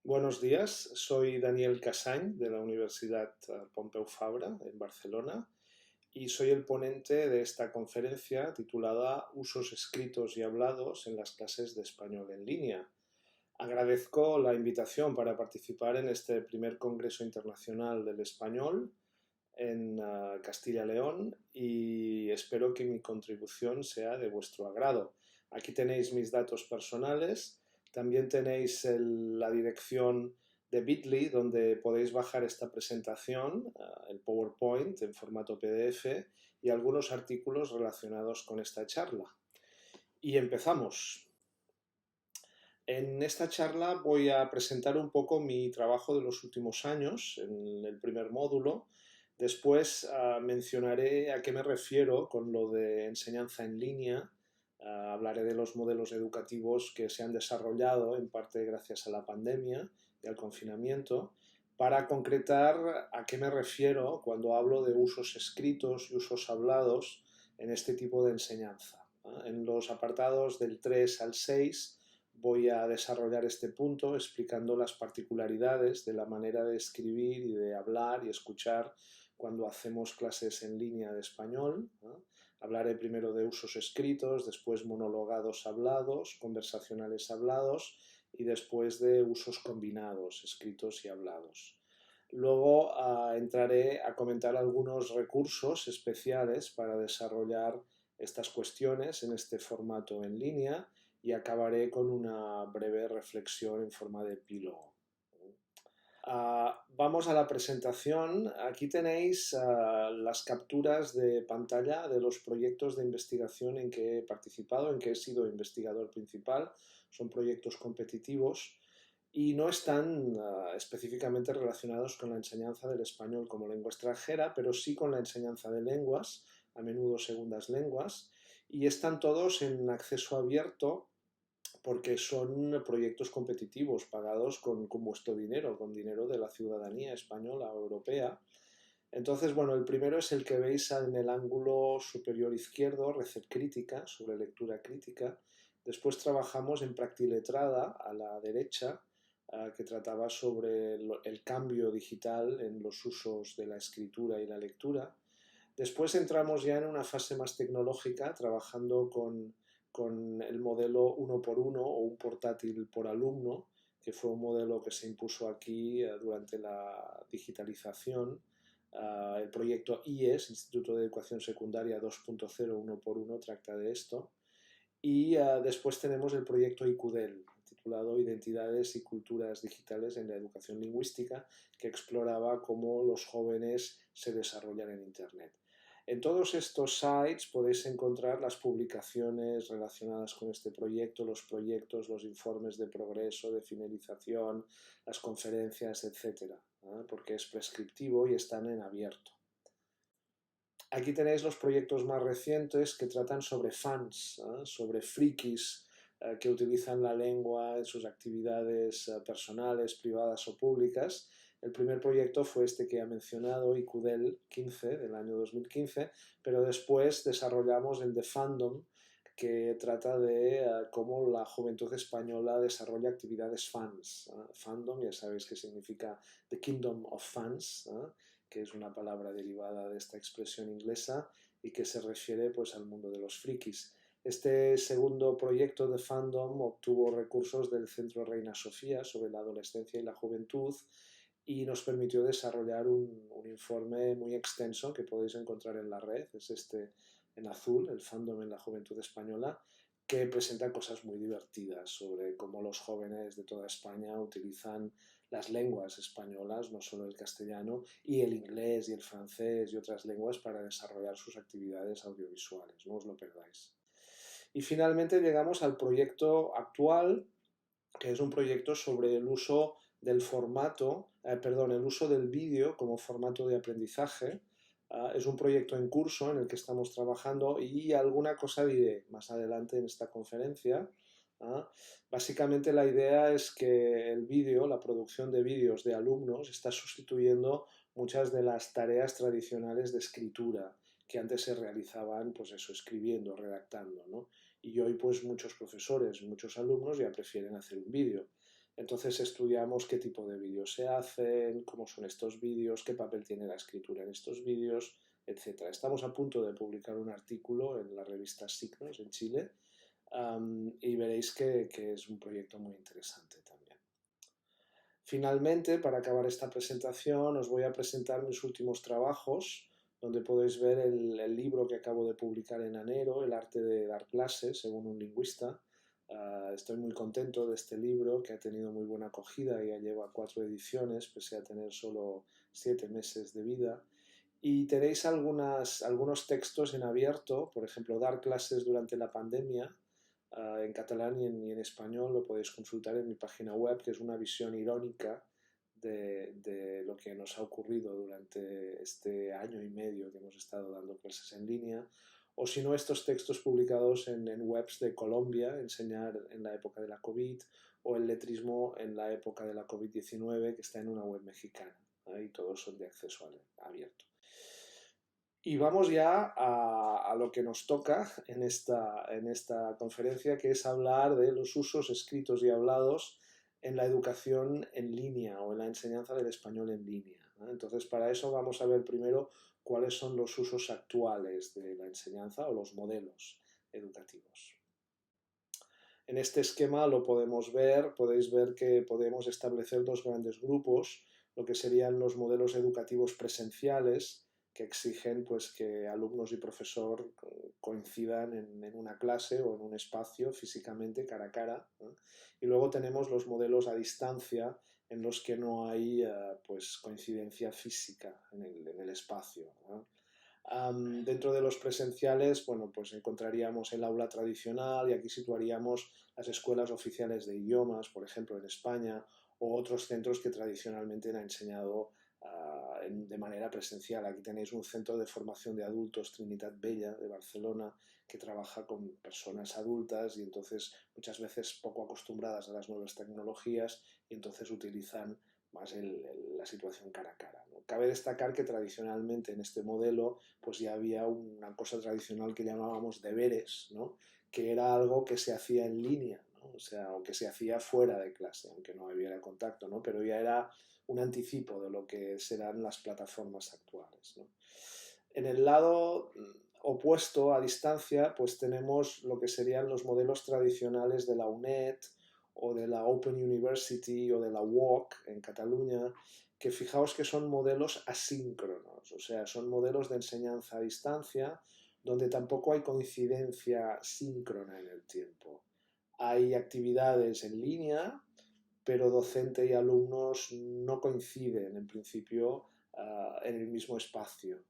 Buenos días, soy Daniel Casany de la Universidad Pompeu Fabra en Barcelona y soy el ponente de esta conferencia titulada Usos escritos y hablados en las clases de español en línea. Agradezco la invitación para participar en este primer Congreso Internacional del Español en Castilla y León y espero que mi contribución sea de vuestro agrado. Aquí tenéis mis datos personales, también tenéis la dirección de Bitly donde podéis bajar esta presentación, el PowerPoint en formato PDF y algunos artículos relacionados con esta charla. Y empezamos. En esta charla voy a presentar un poco mi trabajo de los últimos años en el primer módulo. Después mencionaré a qué me refiero con lo de enseñanza en línea. Hablaré de los modelos educativos que se han desarrollado en parte gracias a la pandemia y al confinamiento, para concretar a qué me refiero cuando hablo de usos escritos y usos hablados en este tipo de enseñanza. En los apartados del 3 al 6 voy a desarrollar este punto explicando las particularidades de la manera de escribir y de hablar y escuchar cuando hacemos clases en línea de español. Hablaré primero de usos escritos, después monologados hablados, conversacionales hablados y después de usos combinados, escritos y hablados. Luego entraré a comentar algunos recursos especiales para desarrollar estas cuestiones en este formato en línea y acabaré con una breve reflexión en forma de epílogo. Vamos a la presentación. Aquí tenéis las capturas de pantalla de los proyectos de investigación en que he participado, en que he sido investigador principal. Son proyectos competitivos y no están específicamente relacionados con la enseñanza del español como lengua extranjera, pero sí con la enseñanza de lenguas, a menudo segundas lenguas, y están todos en acceso abierto porque son proyectos competitivos pagados con vuestro dinero, con dinero de la ciudadanía española o europea. Entonces, bueno, el primero es el que veis en el ángulo superior izquierdo, Recet Crítica, sobre lectura crítica. Después trabajamos en Practiletrada, a la derecha, que trataba sobre el cambio digital en los usos de la escritura y la lectura. Después entramos ya en una fase más tecnológica, trabajando con el modelo uno por uno o un portátil por alumno, que fue un modelo que se impuso aquí durante la digitalización. El proyecto IES, Instituto de Educación Secundaria 2.0, uno por uno, trata de esto. Y después tenemos el proyecto ICUDEL, titulado Identidades y Culturas Digitales en la Educación Lingüística, que exploraba cómo los jóvenes se desarrollan en Internet. En todos estos sites podéis encontrar las publicaciones relacionadas con este proyecto, los proyectos, los informes de progreso, de finalización, las conferencias, etcétera, porque es prescriptivo y están en abierto. Aquí tenéis los proyectos más recientes que tratan sobre fans, sobre frikis que utilizan la lengua en sus actividades personales, privadas o públicas. El primer proyecto fue este que ha mencionado, ICUDEL 15, del año 2015, pero después desarrollamos el de Fandom, que trata de cómo la juventud española desarrolla actividades fans. Fandom, ya sabéis que significa The Kingdom of Fans, que es una palabra derivada de esta expresión inglesa y que se refiere pues al mundo de los frikis. Este segundo proyecto de Fandom obtuvo recursos del Centro Reina Sofía sobre la adolescencia y la juventud y nos permitió desarrollar un informe muy extenso que podéis encontrar en la red, es este en azul, el Fandom en la Juventud Española, que presenta cosas muy divertidas sobre cómo los jóvenes de toda España utilizan las lenguas españolas, no solo el castellano, y el inglés y el francés y otras lenguas para desarrollar sus actividades audiovisuales. No os lo perdáis. Y finalmente llegamos al proyecto actual, que es un proyecto sobre el uso del formato, el uso del vídeo como formato de aprendizaje. Es un proyecto en curso en el que estamos trabajando y alguna cosa diré más adelante en esta conferencia. Básicamente la idea es que el vídeo, la producción de vídeos de alumnos, está sustituyendo muchas de las tareas tradicionales de escritura que antes se realizaban, pues eso, escribiendo, redactando, ¿no? Y hoy pues muchos profesores, muchos alumnos ya prefieren hacer un vídeo. Entonces estudiamos qué tipo de vídeos se hacen, cómo son estos vídeos, qué papel tiene la escritura en estos vídeos, etcétera. Estamos a punto de publicar un artículo en la revista Signos en Chile, y veréis que es un proyecto muy interesante también. Finalmente, para acabar esta presentación, os voy a presentar mis últimos trabajos, donde podéis ver el libro que acabo de publicar en enero, El arte de dar clases, según un lingüista. Estoy muy contento de este libro, que ha tenido muy buena acogida, ya lleva 4 ediciones, pese a tener solo 7 meses de vida. Y tenéis algunos textos en abierto, por ejemplo, dar clases durante la pandemia, en catalán y en español. Lo podéis consultar en mi página web, que es una visión irónica de lo que nos ha ocurrido durante este año y medio que hemos estado dando clases en línea. O si no, estos textos publicados en webs de Colombia, enseñar en la época de la COVID, o el letrismo en la época de la COVID-19, que está en una web mexicana. Y todos son de acceso abierto. Y vamos ya a lo que nos toca en esta conferencia, que es hablar de los usos escritos y hablados en la educación en línea o en la enseñanza del español en línea, ¿no? Entonces, para eso vamos a ver primero cuáles son los usos actuales de la enseñanza o los modelos educativos. En este esquema lo podemos ver, podéis ver que podemos establecer dos grandes grupos, lo que serían los modelos educativos presenciales, que exigen pues, que alumnos y profesor coincidan en una clase o en un espacio físicamente, cara a cara, ¿no? Y luego tenemos los modelos a distancia, en los que no hay pues, coincidencia física en el espacio, ¿no? Dentro de los presenciales, bueno, pues encontraríamos el aula tradicional, y aquí situaríamos las escuelas oficiales de idiomas, por ejemplo, en España, o otros centros que tradicionalmente han enseñado de manera presencial. Aquí tenéis un centro de formación de adultos, Trinitat Vella, de Barcelona, que trabaja con personas adultas y entonces muchas veces poco acostumbradas a las nuevas tecnologías, y entonces utilizan más la situación cara a cara, ¿no? Cabe destacar que tradicionalmente en este modelo pues ya había una cosa tradicional que llamábamos deberes, ¿no? Que era algo que se hacía en línea, ¿no? O sea, o que se hacía fuera de clase, aunque no hubiera contacto, ¿no? Pero ya era un anticipo de lo que serán las plataformas actuales, ¿no? En el lado opuesto, a distancia, pues tenemos lo que serían los modelos tradicionales de la UNED o de la Open University o de la UOC en Cataluña, que fijaos que son modelos asíncronos, o sea, son modelos de enseñanza a distancia donde tampoco hay coincidencia síncrona en el tiempo. Hay actividades en línea, pero docente y alumnos no coinciden en principio en el mismo espacio,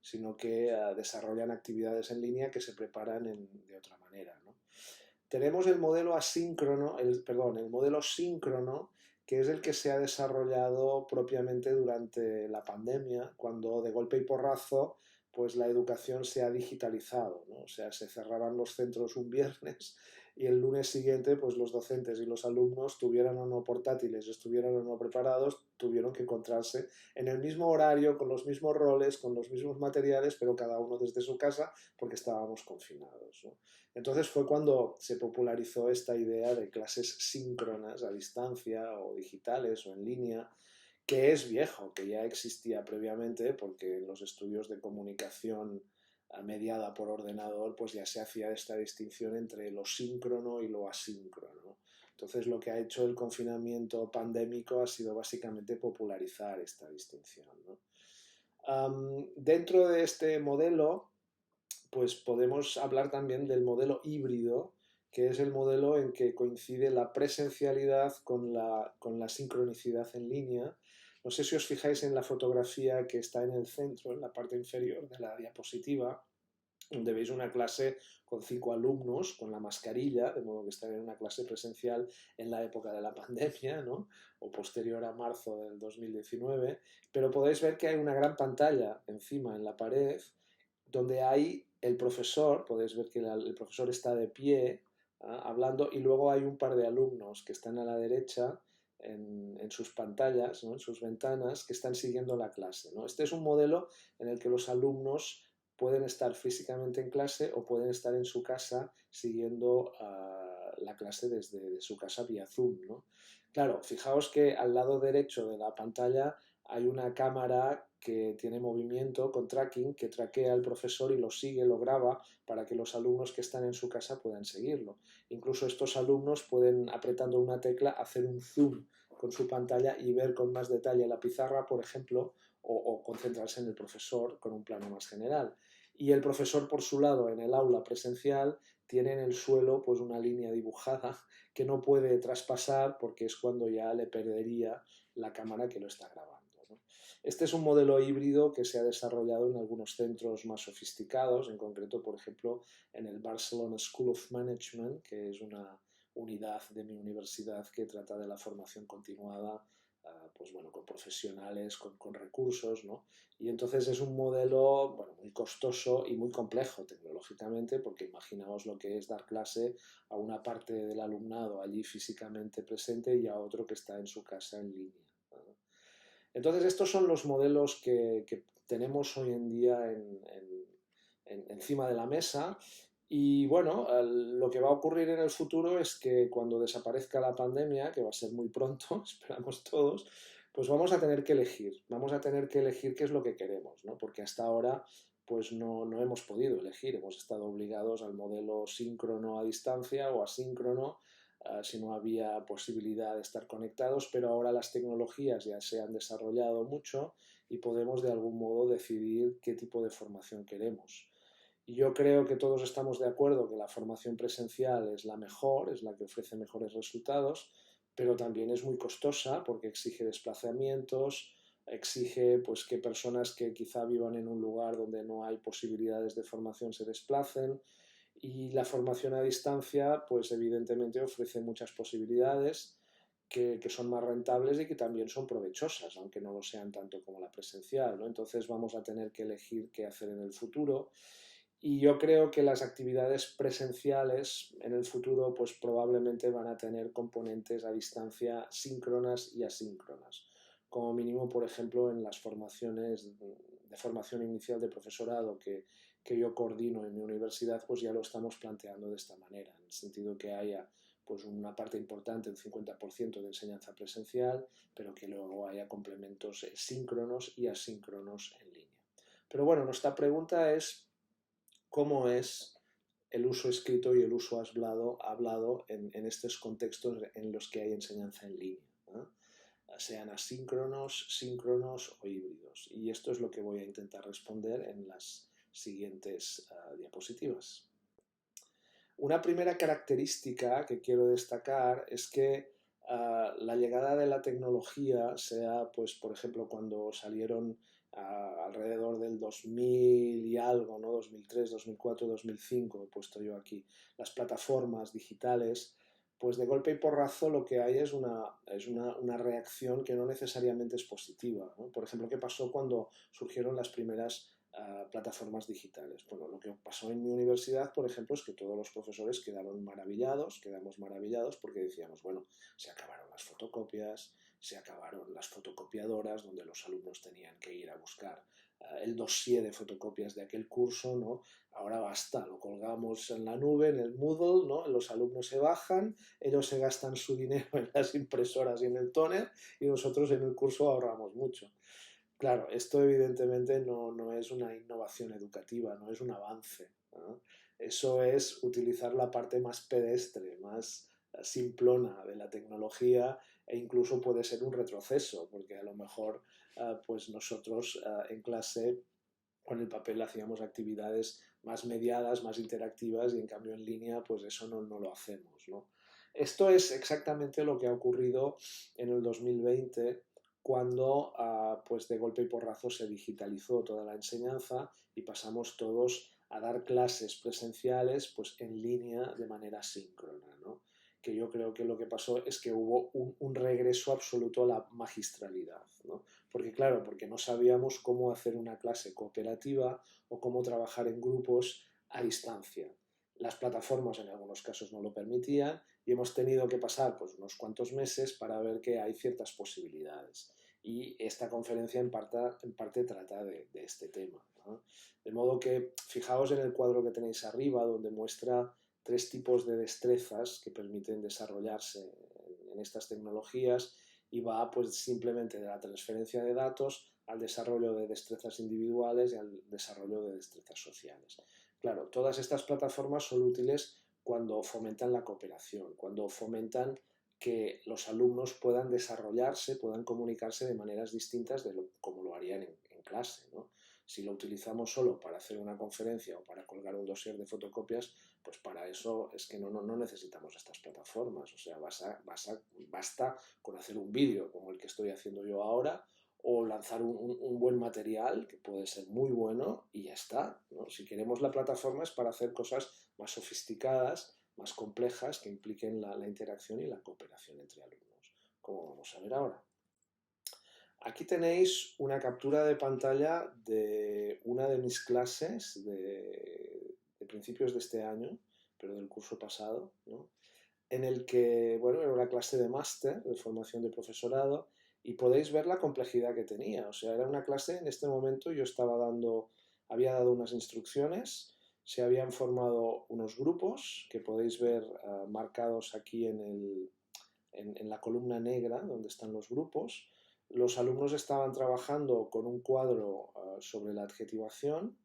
sino que desarrollan actividades en línea que se preparan de otra manera, ¿no? Tenemos el modelo asíncrono, el modelo síncrono, que es el que se ha desarrollado propiamente durante la pandemia, cuando de golpe y porrazo pues la educación se ha digitalizado, ¿no? O sea, se cerraban los centros un viernes y el lunes siguiente pues los docentes y los alumnos, tuvieran o no portátiles, estuvieran o no preparados, tuvieron que encontrarse en el mismo horario, con los mismos roles, con los mismos materiales, pero cada uno desde su casa porque estábamos confinados, ¿no? Entonces fue cuando se popularizó esta idea de clases síncronas a distancia o digitales o en línea, que es viejo, que ya existía previamente, porque en los estudios de comunicación mediada por ordenador pues ya se hacía esta distinción entre lo síncrono y lo asíncrono. Entonces lo que ha hecho el confinamiento pandémico ha sido básicamente popularizar esta distinción, ¿no? Dentro de este modelo pues podemos hablar también del modelo híbrido, que es el modelo en que coincide la presencialidad con la sincronicidad en línea. No sé si os fijáis en la fotografía que está en el centro, en la parte inferior de la diapositiva, donde veis una clase con 5 alumnos con la mascarilla, de modo que están en una clase presencial en la época de la pandemia, ¿no? O posterior a marzo del 2019, pero podéis ver que hay una gran pantalla encima en la pared, donde hay el profesor, podéis ver que el profesor está de pie, hablando, y luego hay un par de alumnos que están a la derecha en sus pantallas, ¿no? En sus ventanas, que están siguiendo la clase, ¿no? Este es un modelo en el que los alumnos pueden estar físicamente en clase o pueden estar en su casa siguiendo la clase desde su casa vía Zoom, ¿no? Claro, fijaos que al lado derecho de la pantalla hay una cámara que tiene movimiento con tracking, que traquea al profesor y lo sigue, lo graba para que los alumnos que están en su casa puedan seguirlo. Incluso estos alumnos pueden, apretando una tecla, hacer un zoom con su pantalla y ver con más detalle la pizarra, por ejemplo, o concentrarse en el profesor con un plano más general. Y el profesor, por su lado, en el aula presencial, tiene en el suelo pues una línea dibujada que no puede traspasar porque es cuando ya le perdería la cámara que lo está grabando, ¿no? Este es un modelo híbrido que se ha desarrollado en algunos centros más sofisticados, en concreto, por ejemplo, en el Barcelona School of Management, que es una unidad de mi universidad que trata de la formación continuada, pues bueno, con profesionales, con recursos, ¿no? Y entonces es un modelo, bueno, muy costoso y muy complejo tecnológicamente, porque imaginaos lo que es dar clase a una parte del alumnado allí físicamente presente y a otro que está en su casa en línea, ¿no? Entonces estos son los modelos que tenemos hoy en día encima de la mesa. Y bueno, lo que va a ocurrir en el futuro es que cuando desaparezca la pandemia, que va a ser muy pronto, esperamos todos, pues vamos a tener que elegir qué es lo que queremos, ¿no? Porque hasta ahora pues no hemos podido elegir, hemos estado obligados al modelo síncrono a distancia o asíncrono, si no había posibilidad de estar conectados, pero ahora las tecnologías ya se han desarrollado mucho y podemos de algún modo decidir qué tipo de formación queremos. Y yo creo que todos estamos de acuerdo que la formación presencial es la mejor, es la que ofrece mejores resultados, pero también es muy costosa porque exige desplazamientos, exige pues que personas que quizá vivan en un lugar donde no hay posibilidades de formación se desplacen, y la formación a distancia pues evidentemente ofrece muchas posibilidades que son más rentables y que también son provechosas, aunque no lo sean tanto como la presencial, ¿no? Entonces vamos a tener que elegir qué hacer en el futuro. Y yo creo que las actividades presenciales en el futuro pues probablemente van a tener componentes a distancia síncronas y asíncronas. Como mínimo, por ejemplo, en las formaciones de formación inicial de profesorado que yo coordino en mi universidad, pues ya lo estamos planteando de esta manera, en el sentido que haya pues una parte importante, el 50% de enseñanza presencial, pero que luego haya complementos síncronos y asíncronos en línea. Pero bueno, nuestra pregunta es cómo es el uso escrito y el uso hablado en estos contextos en los que hay enseñanza en línea, ¿no? Sean asíncronos, síncronos o híbridos. Y esto es lo que voy a intentar responder en las siguientes diapositivas. Una primera característica que quiero destacar es que la llegada de la tecnología, sea pues por ejemplo cuando salieron alrededor del 2000 y algo, ¿no? 2003, 2004, 2005, he puesto yo aquí, las plataformas digitales, pues de golpe y porrazo lo que hay es una reacción que no necesariamente es positiva, ¿no? Por ejemplo, ¿qué pasó cuando surgieron las primeras plataformas digitales? Bueno, lo que pasó en mi universidad, por ejemplo, es que todos los profesores quedamos maravillados porque decíamos, bueno, se acabaron las fotocopias, se acabaron las fotocopiadoras donde los alumnos tenían que ir a buscar el dossier de fotocopias de aquel curso, ¿no? Ahora basta, lo colgamos en la nube, en el Moodle, ¿no? Los alumnos se bajan, ellos se gastan su dinero en las impresoras y en el tóner y nosotros en el curso ahorramos mucho. Claro, esto evidentemente no es una innovación educativa, no es un avance, ¿no? Eso es utilizar la parte más pedestre, más simplona de la tecnología, e incluso puede ser un retroceso, porque a lo mejor pues nosotros en clase con el papel hacíamos actividades más mediadas, más interactivas, y en cambio en línea pues eso no lo hacemos, ¿no? Esto es exactamente lo que ha ocurrido en el 2020 cuando pues de golpe y porrazo se digitalizó toda la enseñanza y pasamos todos a dar clases presenciales pues en línea de manera síncrona, ¿no? Que yo creo que lo que pasó es que hubo un regreso absoluto a la magistralidad, ¿no? Porque claro, porque no sabíamos cómo hacer una clase cooperativa o cómo trabajar en grupos a distancia. Las plataformas en algunos casos no lo permitían y hemos tenido que pasar pues, unos cuantos meses para ver que hay ciertas posibilidades. Y esta conferencia en parte trata de este tema, ¿no? De modo que fijaos en el cuadro que tenéis arriba, donde muestra tres tipos de destrezas que permiten desarrollarse en estas tecnologías y va pues simplemente de la transferencia de datos al desarrollo de destrezas individuales y al desarrollo de destrezas sociales. Claro, todas estas plataformas son útiles cuando fomentan la cooperación, cuando fomentan que los alumnos puedan desarrollarse, puedan comunicarse de maneras distintas de como lo harían en clase, ¿no? Si lo utilizamos solo para hacer una conferencia o para colgar un dossier de fotocopias, pues para eso es que no necesitamos estas plataformas. O sea, basta con hacer un vídeo como el que estoy haciendo yo ahora o lanzar un buen material que puede ser muy bueno y ya está, ¿no? Si queremos la plataforma es para hacer cosas más sofisticadas, más complejas, que impliquen la interacción y la cooperación entre alumnos, como vamos a ver ahora. Aquí tenéis una captura de pantalla de una de mis clases de principios de este año, pero del curso pasado, ¿no? En el que, bueno, era una clase de máster, de formación de profesorado, y podéis ver la complejidad que tenía. O sea, era una clase, en este momento yo había dado unas instrucciones, se habían formado unos grupos que podéis ver marcados aquí en la columna negra, donde están los grupos. Los alumnos estaban trabajando con un cuadro sobre la adjetivación.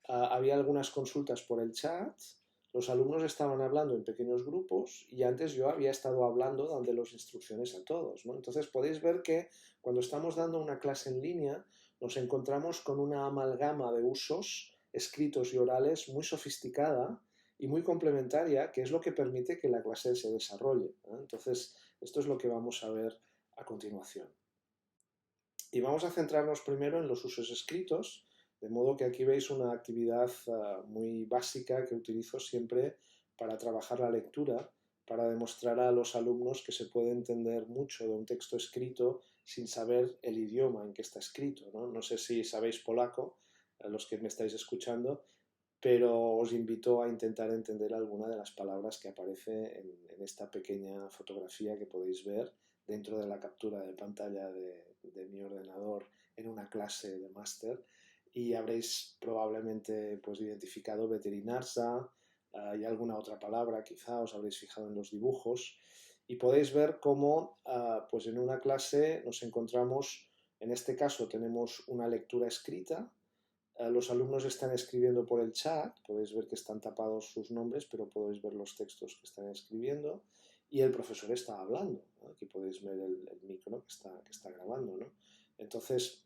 Había algunas consultas por el chat. Los alumnos estaban hablando en pequeños grupos y antes yo había estado hablando, dando las instrucciones a todos, ¿no? Entonces podéis ver que cuando estamos dando una clase en línea nos encontramos con una amalgama de usos escritos y orales muy sofisticada y muy complementaria, que es lo que permite que la clase se desarrolle, ¿no? Entonces, esto es lo que vamos a ver a continuación. Y vamos a centrarnos primero en los usos escritos, de modo que aquí veis una actividad muy básica que utilizo siempre para trabajar la lectura, para demostrar a los alumnos que se puede entender mucho de un texto escrito sin saber el idioma en que está escrito, ¿no? No sé si sabéis polaco, los que me estáis escuchando, pero os invito a intentar entender alguna de las palabras que aparece en esta pequeña fotografía que podéis ver dentro de la captura de pantalla de mi ordenador en una clase de máster y habréis probablemente pues, identificado veterinarsa y alguna otra palabra, quizá os habréis fijado en los dibujos y podéis ver cómo pues en una clase nos encontramos, en este caso tenemos una lectura escrita. Los alumnos están escribiendo por el chat, podéis ver que están tapados sus nombres, pero podéis ver los textos que están escribiendo y el profesor está hablando, ¿no? Aquí podéis ver el micro que está grabando, ¿no? Entonces,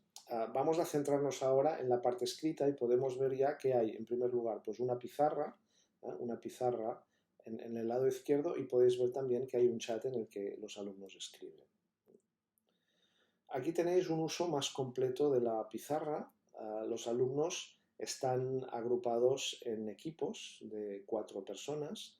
vamos a centrarnos ahora en la parte escrita y podemos ver ya que hay, en primer lugar, pues una pizarra en el lado izquierdo y podéis ver también que hay un chat en el que los alumnos escriben. Aquí tenéis un uso más completo de la pizarra. Los alumnos están agrupados en equipos de 4 personas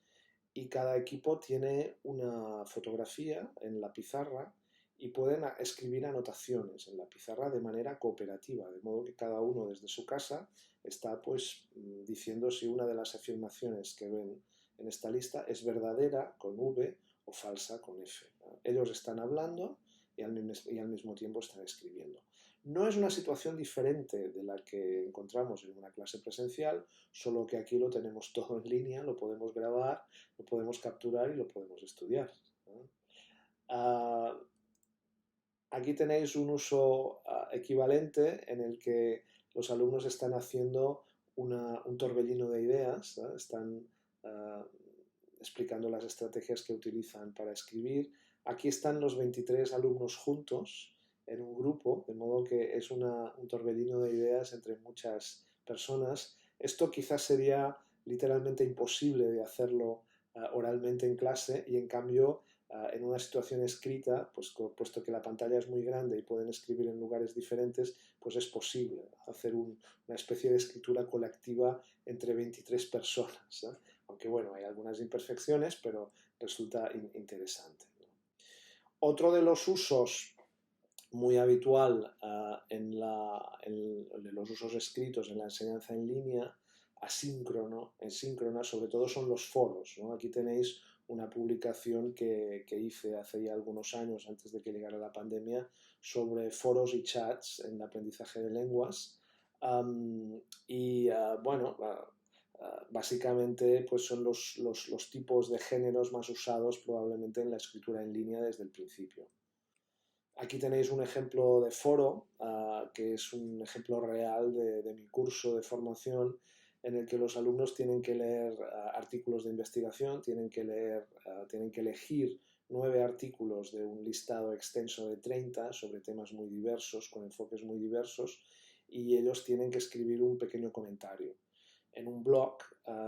y cada equipo tiene una fotografía en la pizarra y pueden escribir anotaciones en la pizarra de manera cooperativa, de modo que cada uno desde su casa está pues diciendo si una de las afirmaciones que ven en esta lista es verdadera con V o falsa con F. Ellos están hablando y al mismo tiempo están escribiendo. No es una situación diferente de la que encontramos en una clase presencial, solo que aquí lo tenemos todo en línea, lo podemos grabar, lo podemos capturar y lo podemos estudiar, ¿no? Aquí tenéis un uso equivalente en el que los alumnos están haciendo un torbellino de ideas, ¿no? Están explicando las estrategias que utilizan para escribir. Aquí están los 23 alumnos juntos en un grupo, de modo que es un torbellino de ideas entre muchas personas. Esto quizás sería literalmente imposible de hacerlo oralmente en clase y en cambio en una situación escrita, pues puesto que la pantalla es muy grande y pueden escribir en lugares diferentes, pues es posible hacer una especie de escritura colectiva entre 23 personas, ¿eh? Aunque bueno, hay algunas imperfecciones, pero resulta interesante, ¿no? Otro de los usos muy habitual en los usos escritos en la enseñanza en línea, síncrona, sobre todo son los foros, ¿no? Aquí tenéis una publicación que hice hace ya algunos años, antes de que llegara la pandemia, sobre foros y chats en el aprendizaje de lenguas. Bueno, Básicamente pues son los tipos de géneros más usados probablemente en la escritura en línea desde el principio. Aquí tenéis un ejemplo de foro, que es un ejemplo real de mi curso de formación en el que los alumnos tienen que leer artículos de investigación, tienen que elegir 9 artículos de un listado extenso de 30 sobre temas muy diversos, con enfoques muy diversos, y ellos tienen que escribir un pequeño comentario en un blog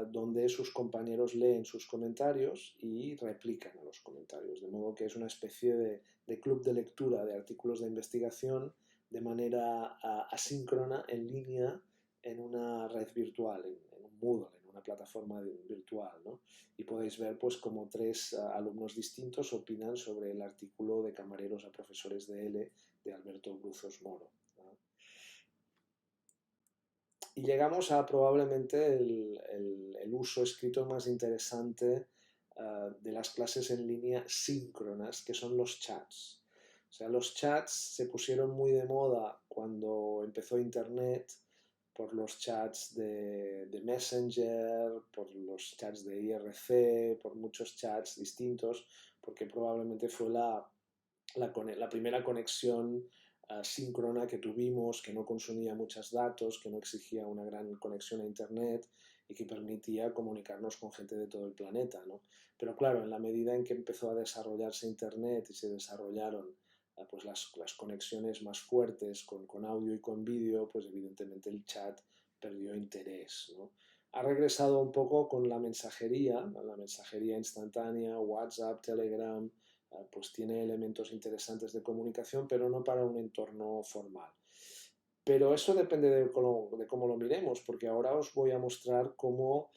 donde sus compañeros leen sus comentarios y replican a los comentarios, de modo que es una especie de club de lectura de artículos de investigación de manera asíncrona, en línea, en una red virtual, en un Moodle, en una plataforma virtual, ¿no? Y podéis ver pues como 3 alumnos distintos opinan sobre el artículo de Camareros a profesores de L de Alberto Bruzos Moro, ¿no? Y llegamos a probablemente el uso escrito más interesante de las clases en línea síncronas, que son los chats. O sea, los chats se pusieron muy de moda cuando empezó Internet, por los chats de Messenger, por los chats de IRC, por muchos chats distintos, porque probablemente fue la primera conexión síncrona que tuvimos, que no consumía muchos datos, que no exigía una gran conexión a Internet y que permitía comunicarnos con gente de todo el planeta, ¿no? Pero claro, en la medida en que empezó a desarrollarse Internet y se desarrollaron pues las conexiones más fuertes con audio y con vídeo, pues evidentemente el chat perdió interés, ¿no? Ha regresado un poco con la mensajería instantánea, WhatsApp, Telegram, pues tiene elementos interesantes de comunicación, pero no para un entorno formal. Pero eso depende de cómo lo miremos, porque ahora os voy a mostrar cómo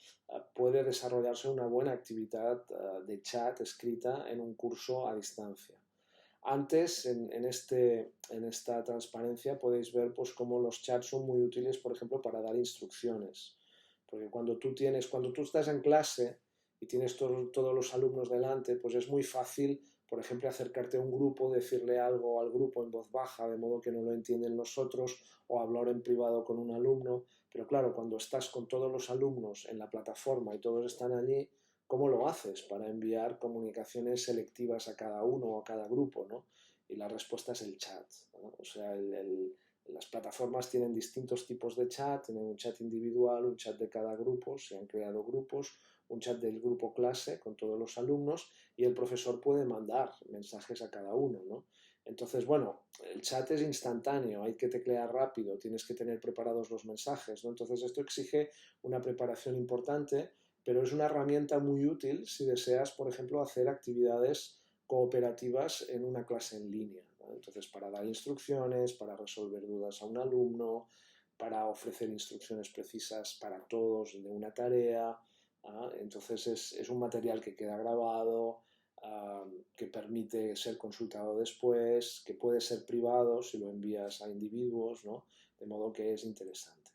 puede desarrollarse una buena actividad de chat escrita en un curso a distancia. Antes, en esta transparencia, podéis ver pues, cómo los chats son muy útiles, por ejemplo, para dar instrucciones. Porque cuando tú estás en clase y tienes todos los alumnos delante, pues es muy fácil, por ejemplo, acercarte a un grupo, decirle algo al grupo en voz baja, de modo que no lo entienden los otros, o hablar en privado con un alumno. Pero claro, cuando estás con todos los alumnos en la plataforma y todos están allí, ¿cómo lo haces para enviar comunicaciones selectivas a cada uno o a cada grupo, ¿no? Y la respuesta es el chat, ¿no? O sea, las plataformas tienen distintos tipos de chat, tienen un chat individual, un chat de cada grupo, se han creado grupos, un chat del grupo clase con todos los alumnos y el profesor puede mandar mensajes a cada uno, ¿no? Entonces, bueno, el chat es instantáneo, hay que teclear rápido, tienes que tener preparados los mensajes, ¿no? Entonces, esto exige una preparación importante, pero es una herramienta muy útil si deseas, por ejemplo, hacer actividades cooperativas en una clase en línea, ¿no? Entonces, para dar instrucciones, para resolver dudas a un alumno, para ofrecer instrucciones precisas para todos de una tarea. Entonces, es un material que queda grabado, que permite ser consultado después, que puede ser privado si lo envías a individuos, ¿no? De modo que es interesante.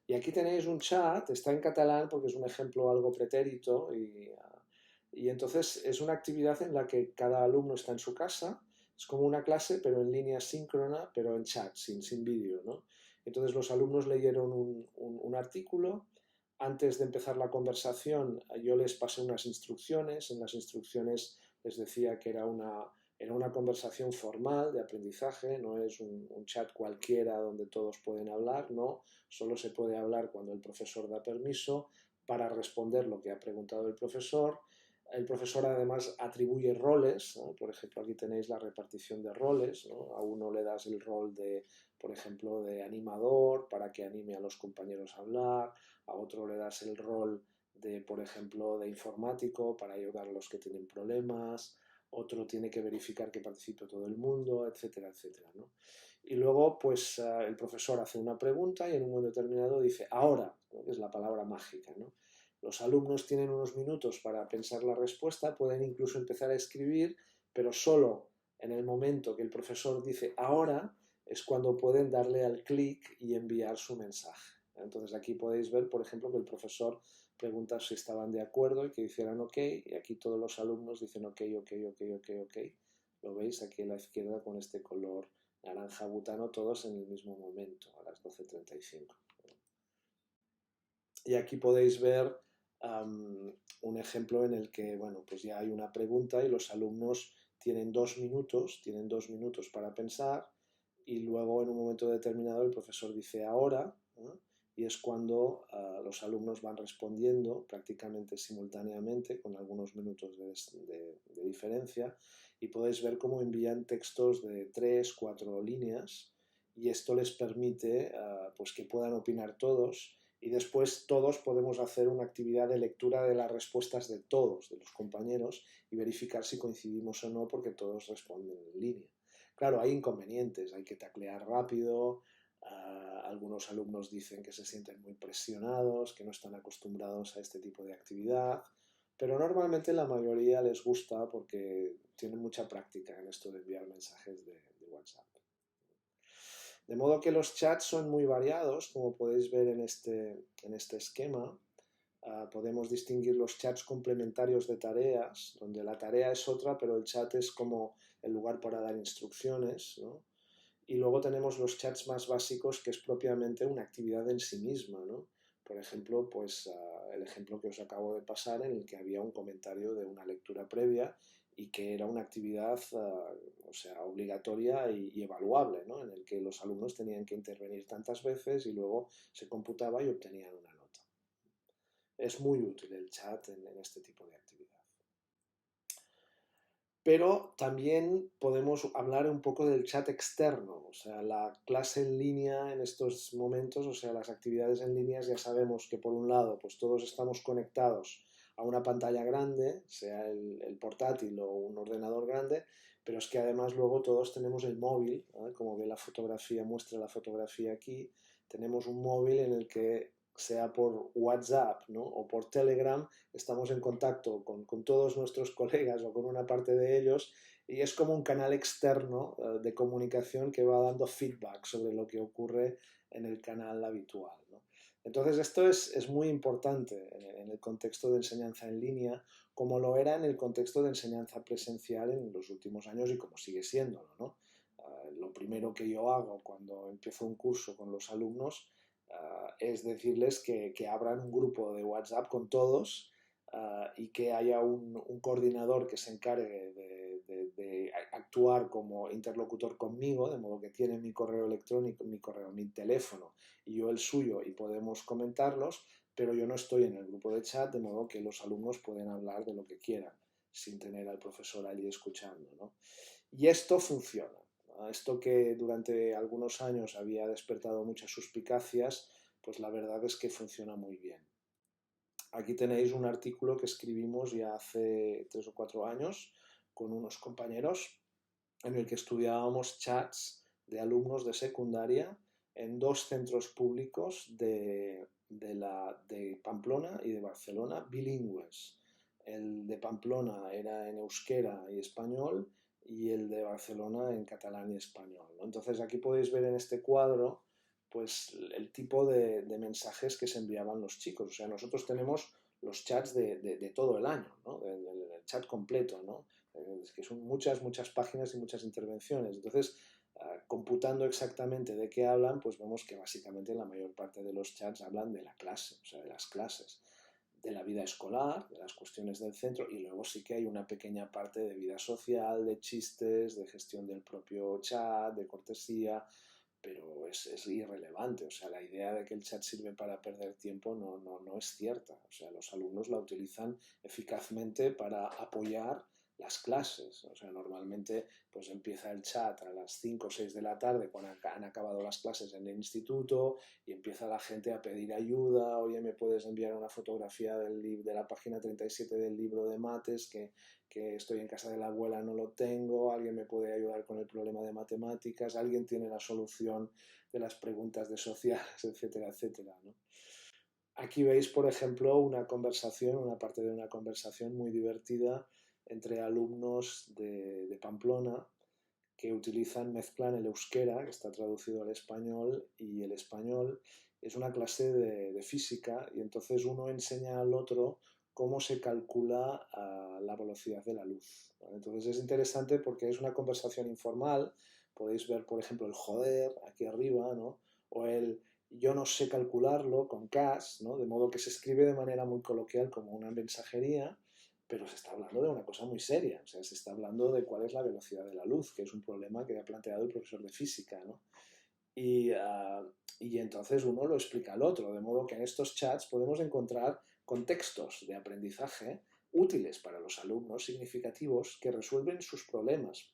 Y aquí tenéis un chat, está en catalán porque es un ejemplo algo pretérito y entonces es una actividad en la que cada alumno está en su casa, es como una clase pero en línea síncrona, pero en chat, sin vídeo, ¿no? Entonces los alumnos leyeron un artículo, antes de empezar la conversación yo les pasé unas instrucciones, en las instrucciones les decía que era una conversación formal de aprendizaje, no es un chat cualquiera donde todos pueden hablar, no, solo se puede hablar cuando el profesor da permiso para responder lo que ha preguntado el profesor. El profesor además atribuye roles, ¿no? Por ejemplo, aquí tenéis la repartición de roles, ¿no? A uno le das el rol de, por ejemplo, de animador para que anime a los compañeros a hablar, a otro le das el rol de, por ejemplo, de informático para ayudar a los que tienen problemas, otro tiene que verificar que participe todo el mundo, etcétera, etcétera, ¿no? Y luego, pues, el profesor hace una pregunta y en un momento determinado dice, ahora, ¿no? Que es la palabra mágica, ¿no? Los alumnos tienen unos minutos para pensar la respuesta, pueden incluso empezar a escribir, pero solo en el momento que el profesor dice ahora es cuando pueden darle al clic y enviar su mensaje. Entonces aquí podéis ver, por ejemplo, que el profesor pregunta si estaban de acuerdo y que hicieran ok, y aquí todos los alumnos dicen ok, ok, ok, ok, ok. Lo veis aquí a la izquierda con este color naranja butano, todos en el mismo momento, a las 12:35. Y aquí podéis ver un ejemplo en el que, bueno, pues ya hay una pregunta y los alumnos tienen 2 minutos para pensar y luego en un momento determinado el profesor dice ahora, ¿no? Y es cuando los alumnos van respondiendo prácticamente simultáneamente con algunos minutos de diferencia y podéis ver cómo envían textos de 3, 4 líneas y esto les permite pues que puedan opinar todos y después todos podemos hacer una actividad de lectura de las respuestas de todos, de los compañeros, y verificar si coincidimos o no porque todos responden en línea. Claro, hay inconvenientes, hay que taclear rápido, algunos alumnos dicen que se sienten muy presionados, que no están acostumbrados a este tipo de actividad, pero normalmente la mayoría les gusta porque tienen mucha práctica en esto de enviar mensajes de WhatsApp. De modo que los chats son muy variados, como podéis ver en este esquema. Podemos distinguir los chats complementarios de tareas, donde la tarea es otra, pero el chat es como el lugar para dar instrucciones, ¿no? Y luego tenemos los chats más básicos, que es propiamente una actividad en sí misma, ¿no? Por ejemplo, pues el ejemplo que os acabo de pasar en el que había un comentario de una lectura previa y que era una actividad, o sea, obligatoria y evaluable, ¿no? En el que los alumnos tenían que intervenir tantas veces y luego se computaba y obtenían una nota. Es muy útil el chat en este tipo de actividad. Pero también podemos hablar un poco del chat externo, o sea, la clase en línea en estos momentos, o sea, las actividades en línea ya sabemos que por un lado, pues todos estamos conectados a una pantalla grande, sea el portátil o un ordenador grande, pero es que además luego todos tenemos el móvil, ¿eh? Como ve la fotografía, muestra la fotografía aquí, tenemos un móvil en el que sea por WhatsApp, ¿no? O por Telegram, estamos en contacto con todos nuestros colegas o con una parte de ellos y es como un canal externo de comunicación que va dando feedback sobre lo que ocurre en el canal habitual, ¿no? Entonces esto es muy importante en el contexto de enseñanza en línea, como lo era en el contexto de enseñanza presencial en los últimos años y como sigue siéndolo, ¿no? Lo primero que yo hago cuando empiezo un curso con los alumnos es decirles que abran un grupo de WhatsApp con todos y que haya un coordinador que se encargue de actuar como interlocutor conmigo, de modo que tiene mi correo electrónico, mi teléfono y yo el suyo y podemos comentarlos, pero yo no estoy en el grupo de chat, de modo que los alumnos pueden hablar de lo que quieran sin tener al profesor allí escuchando, ¿no? Y esto funciona. Esto que durante algunos años había despertado muchas suspicacias, pues la verdad es que funciona muy bien. Aquí tenéis un artículo que escribimos ya hace 3 o 4 años con unos compañeros en el que estudiábamos chats de alumnos de secundaria en 2 centros públicos de Pamplona y de Barcelona, bilingües. El de Pamplona era en euskera y español y el de Barcelona en catalán y español, ¿no? Entonces aquí podéis ver en este cuadro pues el tipo de mensajes que se enviaban los chicos. O sea, nosotros tenemos los chats de todo el año, ¿no? El chat completo, ¿no? Es que son muchas, muchas páginas y muchas intervenciones. Entonces, computando exactamente de qué hablan, pues vemos que básicamente la mayor parte de los chats hablan de la clase, o sea, de las clases, de la vida escolar, de las cuestiones del centro, y luego sí que hay una pequeña parte de vida social, de chistes, de gestión del propio chat, de cortesía, pero es irrelevante. O sea, la idea de que el chat sirve para perder tiempo no es cierta. O sea, los alumnos la utilizan eficazmente para apoyar las clases. O sea, normalmente pues empieza el chat a las 5 o 6 de la tarde cuando han acabado las clases en el instituto y empieza la gente a pedir ayuda. Oye, ¿me puedes enviar una fotografía de la página 37 del libro de mates que estoy en casa de la abuela, no lo tengo, alguien me puede ayudar con el problema de matemáticas, alguien tiene la solución de las preguntas de sociales, etcétera, etcétera, ¿no? Aquí veis, por ejemplo, una parte de una conversación muy divertida entre alumnos de Pamplona que mezclan el euskera, que está traducido al español, y el español. Es una clase de física y entonces uno enseña al otro cómo se calcula la velocidad de la luz, ¿vale? Entonces es interesante porque es una conversación informal, podéis ver por ejemplo el joder aquí arriba, ¿no? O el yo no sé calcularlo con CAS, ¿no? De modo que se escribe de manera muy coloquial como una mensajería, pero se está hablando de una cosa muy seria, o sea, se está hablando de cuál es la velocidad de la luz, que es un problema que ha planteado el profesor de física, ¿no? Y, y entonces uno lo explica al otro, de modo que en estos chats podemos encontrar contextos de aprendizaje útiles para los alumnos, significativos, que resuelven sus problemas.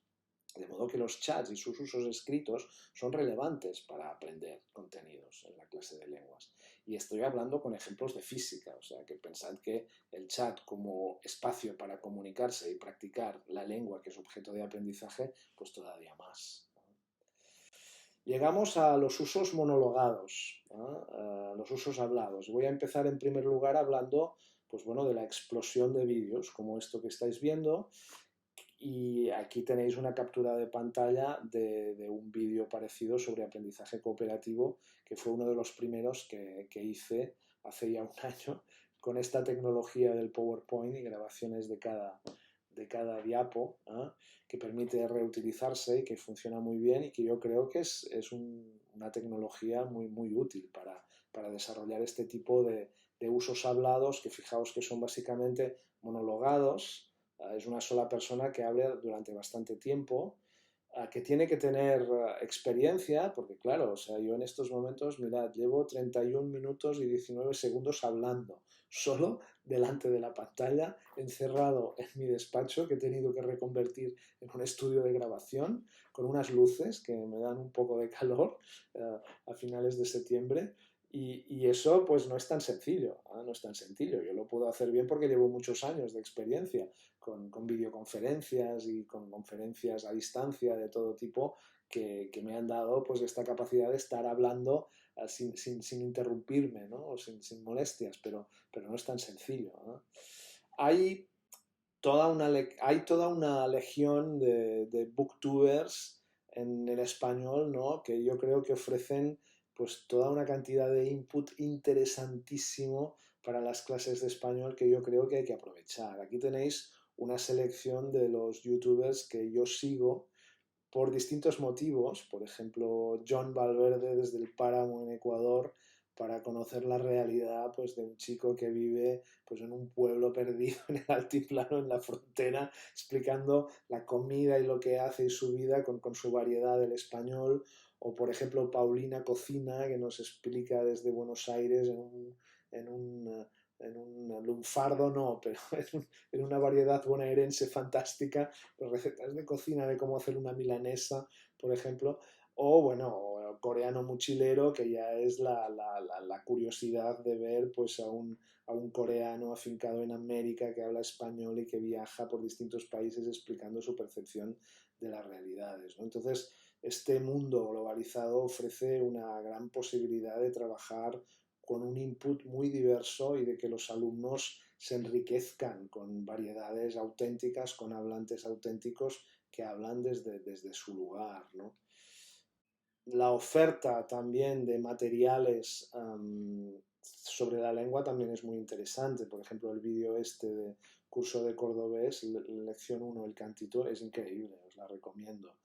De modo que los chats y sus usos escritos son relevantes para aprender contenidos en la clase de lenguas. Y estoy hablando con ejemplos de física, o sea que pensad que el chat como espacio para comunicarse y practicar la lengua, que es objeto de aprendizaje, pues todavía más. Llegamos a los usos monologados, ¿no? Los usos hablados. Voy a empezar en primer lugar hablando, pues bueno, de la explosión de vídeos, como esto que estáis viendo. Y aquí tenéis una captura de pantalla de un vídeo parecido sobre aprendizaje cooperativo, que fue uno de los primeros que hice hace ya un año con esta tecnología del PowerPoint y grabaciones de cada diapo, ¿eh? Que permite reutilizarse y que funciona muy bien y que yo creo que es una tecnología muy, muy útil para desarrollar este tipo de usos hablados que fijaos que son básicamente monologados. Es una sola persona que habla durante bastante tiempo, que tiene que tener experiencia, porque claro, o sea, yo en estos momentos, mirad, llevo 31 minutos y 19 segundos hablando, solo delante de la pantalla, encerrado en mi despacho, que he tenido que reconvertir en un estudio de grabación, con unas luces que me dan un poco de calor a finales de septiembre. Y eso pues no es tan sencillo, ¿eh? No es tan sencillo. Yo lo puedo hacer bien porque llevo muchos años de experiencia con videoconferencias y con conferencias a distancia de todo tipo que me han dado pues esta capacidad de estar hablando sin interrumpirme, ¿no? O sin molestias, pero no es tan sencillo, ¿no? Hay hay toda una legión de booktubers en el español, ¿no? Que yo creo que ofrecen pues toda una cantidad de input interesantísimo para las clases de español que yo creo que hay que aprovechar. Aquí tenéis una selección de los youtubers que yo sigo por distintos motivos, por ejemplo, John Valverde desde el Páramo en Ecuador, para conocer la realidad pues, de un chico que vive pues, en un pueblo perdido en el altiplano, en la frontera, explicando la comida y lo que hace y su vida con su variedad del español. O, por ejemplo, Paulina Cocina, que nos explica desde Buenos Aires en un, en un lunfardo, no, pero en una variedad bonaerense fantástica, pues recetas de cocina de cómo hacer una milanesa, por ejemplo, o bueno, coreano mochilero, que ya es la curiosidad de ver pues a un coreano afincado en América que habla español y que viaja por distintos países explicando su percepción de las realidades, ¿no? Entonces, este mundo globalizado ofrece una gran posibilidad de trabajar con un input muy diverso y de que los alumnos se enriquezcan con variedades auténticas, con hablantes auténticos que hablan desde su lugar, ¿no? La oferta también de materiales sobre la lengua también es muy interesante. Por ejemplo, el vídeo este de curso de cordobés, lección 1, el cantito, es increíble, os la recomiendo.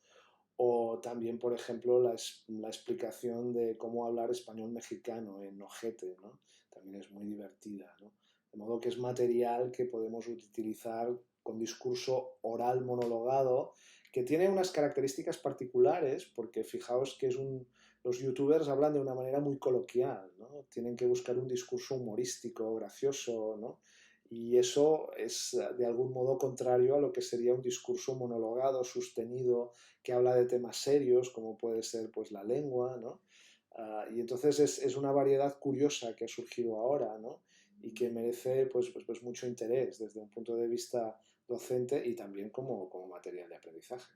O también, por ejemplo, la explicación de cómo hablar español mexicano en Ojete, ¿no? También es muy divertida, ¿no? De modo que es material que podemos utilizar con discurso oral monologado, que tiene unas características particulares, porque fijaos que los youtubers hablan de una manera muy coloquial, ¿no? Tienen que buscar un discurso humorístico, gracioso, ¿no? Y eso es de algún modo contrario a lo que sería un discurso monologado, sostenido, que habla de temas serios, como puede ser pues la lengua, ¿no? Y entonces es una variedad curiosa que ha surgido ahora, ¿no? Y que merece pues mucho interés desde un punto de vista docente y también como material de aprendizaje.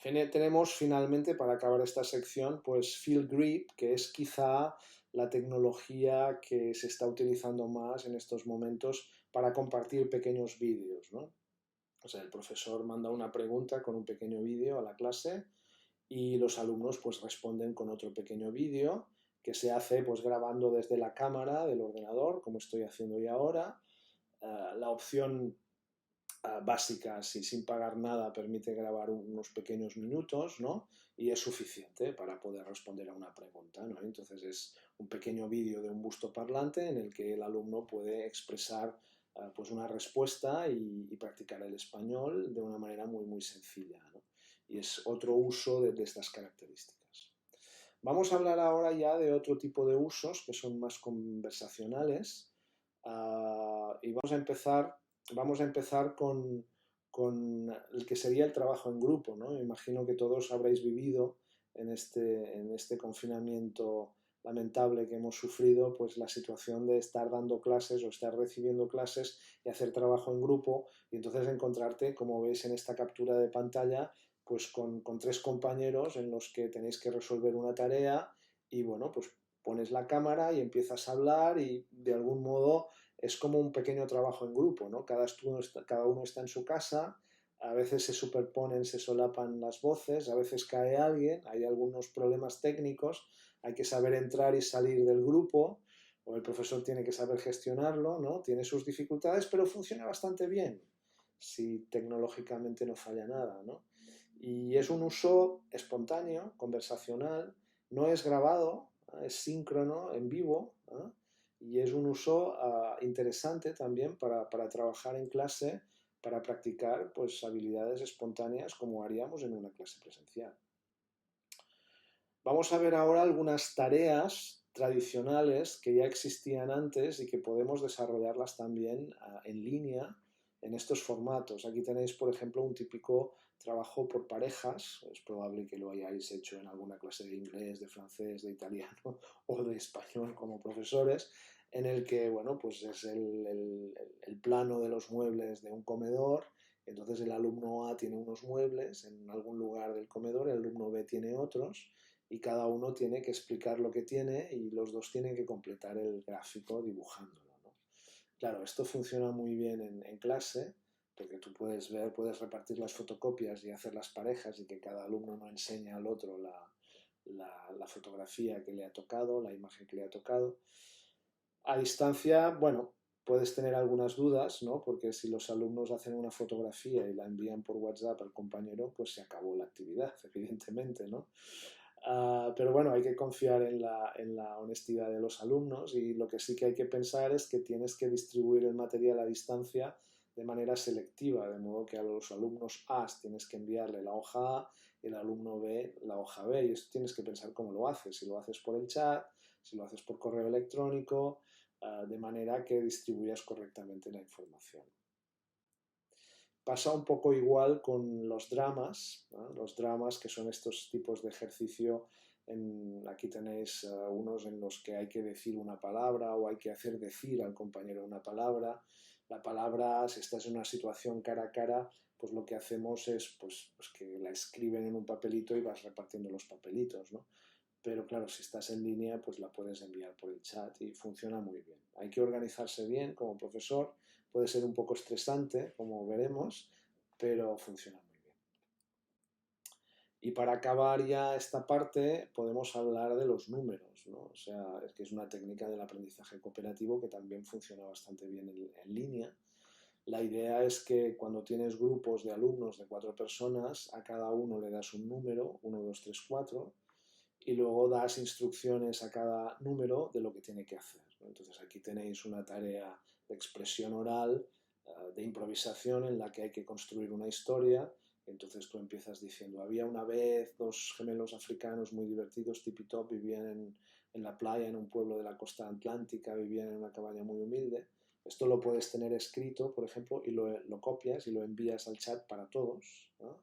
Tenemos finalmente, para acabar esta sección, pues FieldGrip, que es quizá la tecnología que se está utilizando más en estos momentos para compartir pequeños vídeos, ¿no? O sea, el profesor manda una pregunta con un pequeño vídeo a la clase y los alumnos pues responden con otro pequeño vídeo que se hace pues grabando desde la cámara del ordenador, como estoy haciendo yo ahora. La opción básicas y sin pagar nada permite grabar unos pequeños minutos, ¿no? Y es suficiente para poder responder a una pregunta, ¿no? Entonces es un pequeño vídeo de un busto parlante en el que el alumno puede expresar pues una respuesta y practicar el español de una manera muy, muy sencilla, ¿no? Y es otro uso de estas características. Vamos a hablar ahora ya de otro tipo de usos que son más conversacionales y vamos a empezar con el que sería el trabajo en grupo, ¿no? Imagino que todos habréis vivido en este confinamiento lamentable que hemos sufrido, pues la situación de estar dando clases o estar recibiendo clases y hacer trabajo en grupo y entonces encontrarte, como veis en esta captura de pantalla, pues con tres compañeros en los que tenéis que resolver una tarea y bueno, pues pones la cámara y empiezas a hablar y de algún modo es como un pequeño trabajo en grupo, ¿no? Cada uno está en su casa, a veces se superponen, se solapan las voces, a veces cae alguien, hay algunos problemas técnicos, hay que saber entrar y salir del grupo, o el profesor tiene que saber gestionarlo, ¿no? Tiene sus dificultades, pero funciona bastante bien, si tecnológicamente no falla nada, ¿no? Y es un uso espontáneo, conversacional, no es grabado, es síncrono, en vivo, ¿eh? Y es un uso interesante también para trabajar en clase, para practicar pues, habilidades espontáneas como haríamos en una clase presencial. Vamos a ver ahora algunas tareas tradicionales que ya existían antes y que podemos desarrollarlas también en línea en estos formatos. Aquí tenéis, por ejemplo, un típico trabajo por parejas. Es probable que lo hayáis hecho en alguna clase de inglés, de francés, de italiano o de español como profesores, en el que, bueno, pues es el plano de los muebles de un comedor. Entonces el alumno A tiene unos muebles en algún lugar del comedor, el alumno B tiene otros y cada uno tiene que explicar lo que tiene y los dos tienen que completar el gráfico dibujándolo, ¿no? Claro, esto funciona muy bien en clase porque tú puedes ver, puedes repartir las fotocopias y hacer las parejas y que cada alumno no enseña al otro la fotografía que le ha tocado, la imagen que le ha tocado. A distancia, bueno, puedes tener algunas dudas, ¿no? Porque si los alumnos hacen una fotografía y la envían por WhatsApp al compañero, pues se acabó la actividad, evidentemente, ¿no? Pero bueno, hay que confiar en la honestidad de los alumnos y lo que sí que hay que pensar es que tienes que distribuir el material a distancia de manera selectiva, de modo que a los alumnos A tienes que enviarle la hoja A y el alumno B la hoja B. Y esto tienes que pensar cómo lo haces, si lo haces por el chat, si lo haces por correo electrónico, de manera que distribuyas correctamente la información. Pasa un poco igual con los dramas, ¿no? Los dramas que son estos tipos de ejercicio. Aquí tenéis unos en los que hay que decir una palabra o hay que hacer decir al compañero una palabra. La palabra, si estás en una situación cara a cara, pues lo que hacemos es pues que la escriben en un papelito y vas repartiendo los papelitos, ¿no? Pero claro, si estás en línea, pues la puedes enviar por el chat y funciona muy bien. Hay que organizarse bien como profesor, puede ser un poco estresante, como veremos, pero funciona muy bien. Y para acabar ya esta parte, podemos hablar de los números, ¿no? O sea, es que es una técnica del aprendizaje cooperativo que también funciona bastante bien en línea. La idea es que cuando tienes grupos de alumnos de 4 personas, a cada uno le das un número, 1, 2, 3, 4, y luego das instrucciones a cada número de lo que tiene que hacer, ¿no? Entonces aquí tenéis una tarea de expresión oral, de improvisación en la que hay que construir una historia. Entonces tú empiezas diciendo, había una vez dos gemelos africanos muy divertidos, tipi-top, vivían en la playa, en un pueblo de la costa atlántica, vivían en una cabaña muy humilde. Esto lo puedes tener escrito, por ejemplo, y lo copias y lo envías al chat para todos, ¿no?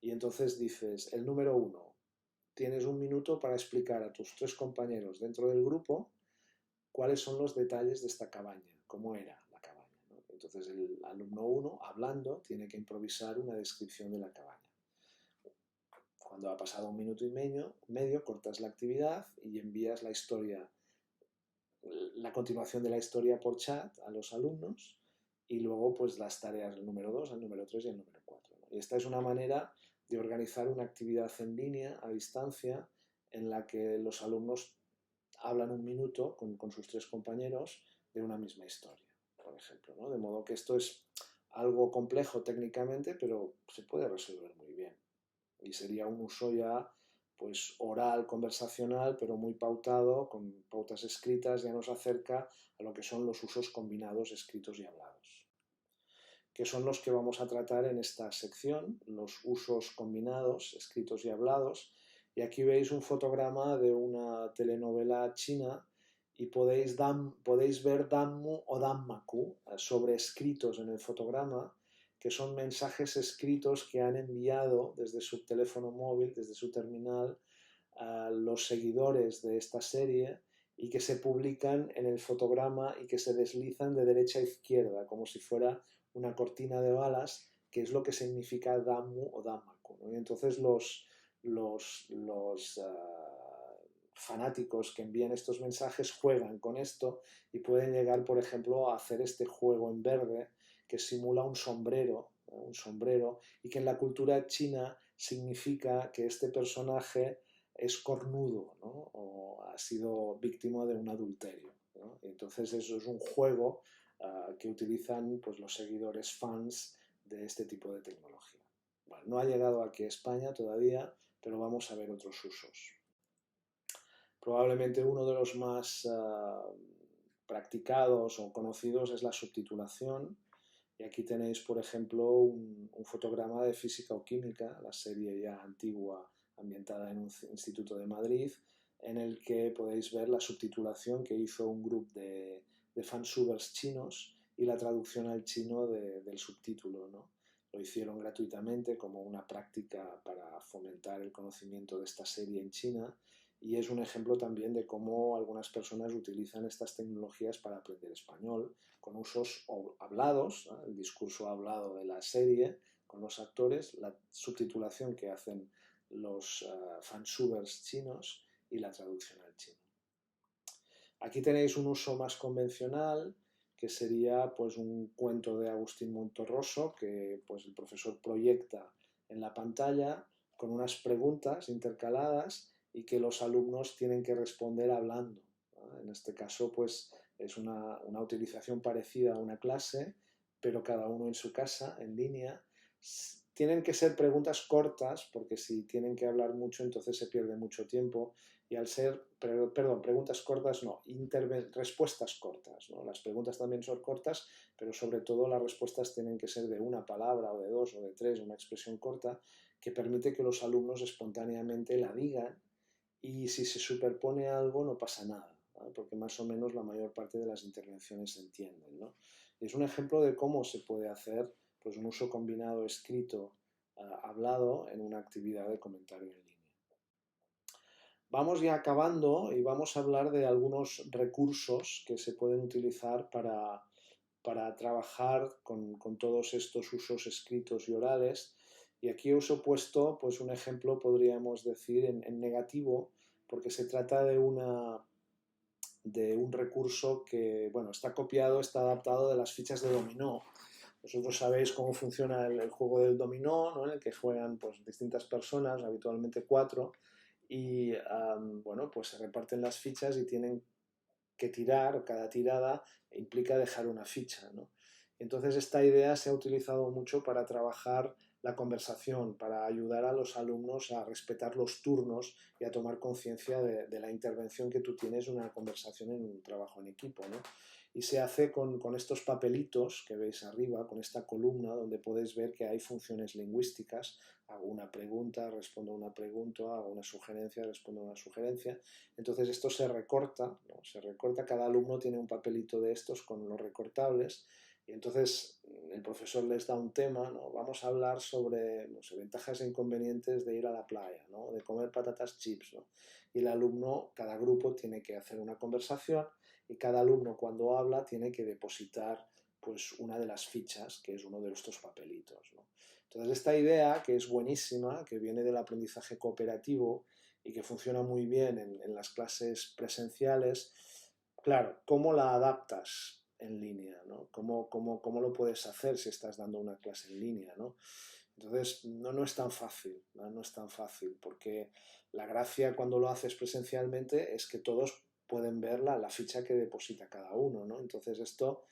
Y entonces dices, el número 1, tienes un minuto para explicar a tus 3 compañeros dentro del grupo cuáles son los detalles de esta cabaña, cómo era la cabaña, ¿no? Entonces el alumno 1, hablando, tiene que improvisar una descripción de la cabaña. Cuando ha pasado un minuto y medio, cortas la actividad y envías la historia, la continuación de la historia por chat a los alumnos y luego pues las tareas el número 2, el número 3 y el número 4, ¿no? Y esta es una manera de organizar una actividad en línea, a distancia, en la que los alumnos hablan un minuto con sus 3 compañeros de una misma historia, por ejemplo, ¿no? De modo que esto es algo complejo técnicamente, pero se puede resolver muy bien. Y sería un uso ya pues oral, conversacional, pero muy pautado, con pautas escritas, ya nos acerca a lo que son los usos combinados escritos y hablados, que son los que vamos a tratar en esta sección, los usos combinados escritos y hablados. Y aquí veis un fotograma de una telenovela china y podéis ver Danmu o Danmaku sobrescritos en el fotograma, que son mensajes escritos que han enviado desde su teléfono móvil, desde su terminal, a los seguidores de esta serie y que se publican en el fotograma y que se deslizan de derecha a izquierda, como si fuera una cortina de balas, que es lo que significa Dammu o Dhammaku, ¿no? Y entonces los fanáticos que envían estos mensajes juegan con esto y pueden llegar, por ejemplo, a hacer este juego en verde que simula un sombrero, y que en la cultura china significa que este personaje es cornudo, ¿no? O ha sido víctima de un adulterio, ¿no? Y entonces eso es un juego que utilizan pues, los seguidores fans de este tipo de tecnología. Bueno, no ha llegado aquí a España todavía, pero vamos a ver otros usos. Probablemente uno de los más practicados o conocidos es la subtitulación. Y aquí tenéis, por ejemplo, un fotograma de física o química, la serie ya antigua ambientada en un instituto de Madrid, en el que podéis ver la subtitulación que hizo un grupo de fansubers chinos y la traducción al chino del subtítulo, ¿no? Lo hicieron gratuitamente como una práctica para fomentar el conocimiento de esta serie en China, y es un ejemplo también de cómo algunas personas utilizan estas tecnologías para aprender español, con usos hablados, ¿no? El discurso hablado de la serie con los actores, la subtitulación que hacen los fansubers chinos y la traducción al chino. Aquí tenéis un uso más convencional, que sería pues un cuento de Agustín Monterroso que pues el profesor proyecta en la pantalla con unas preguntas intercaladas y que los alumnos tienen que responder hablando, ¿no? En este caso pues es una utilización parecida a una clase, pero cada uno en su casa, en línea. Tienen que ser preguntas cortas, porque si tienen que hablar mucho, entonces se pierde mucho tiempo. Y al ser, perdón, preguntas cortas, no, respuestas cortas, ¿no? Las preguntas también son cortas, pero sobre todo las respuestas tienen que ser de una palabra o de dos o de tres, una expresión corta, que permite que los alumnos espontáneamente la digan, y si se superpone algo no pasa nada, ¿vale? Porque más o menos la mayor parte de las intervenciones se entienden, ¿no? Y es un ejemplo de cómo se puede hacer pues, un uso combinado escrito, hablado en una actividad de comentario en línea. Vamos ya acabando y vamos a hablar de algunos recursos que se pueden utilizar para trabajar con todos estos usos escritos y orales. Y aquí os he puesto pues, un ejemplo, podríamos decir, en negativo, porque se trata de un recurso que bueno, está copiado, está adaptado de las fichas de dominó. Vosotros sabéis cómo funciona el juego del dominó, ¿no? En el que juegan pues, distintas personas, habitualmente cuatro, y bueno, pues se reparten las fichas y tienen que tirar, cada tirada implica dejar una ficha, ¿no? Entonces esta idea se ha utilizado mucho para trabajar la conversación, para ayudar a los alumnos a respetar los turnos y a tomar conciencia de la intervención que tú tienes en una conversación, en un trabajo en equipo, ¿no? Y se hace con estos papelitos que veis arriba, con esta columna donde podéis ver que hay funciones lingüísticas. Hago una pregunta, respondo a una pregunta, hago una sugerencia, respondo a una sugerencia. Entonces esto se recorta, ¿no? Se recorta, cada alumno tiene un papelito de estos con los recortables, y entonces el profesor les da un tema, ¿no? Vamos a hablar sobre, no sé, ventajas e inconvenientes de ir a la playa, ¿no? De comer patatas chips, ¿no? Y el alumno, cada grupo tiene que hacer una conversación, y cada alumno cuando habla tiene que depositar pues una de las fichas, que es uno de estos papelitos, ¿no? Entonces esta idea, que es buenísima, que viene del aprendizaje cooperativo y que funciona muy bien en las clases presenciales, claro, ¿cómo la adaptas en línea, ¿no? ¿Cómo lo puedes hacer si estás dando una clase en línea, ¿no? Entonces, no es tan fácil, ¿no? No es tan fácil, porque la gracia cuando lo haces presencialmente es que todos pueden ver la ficha que deposita cada uno, ¿no? Entonces esto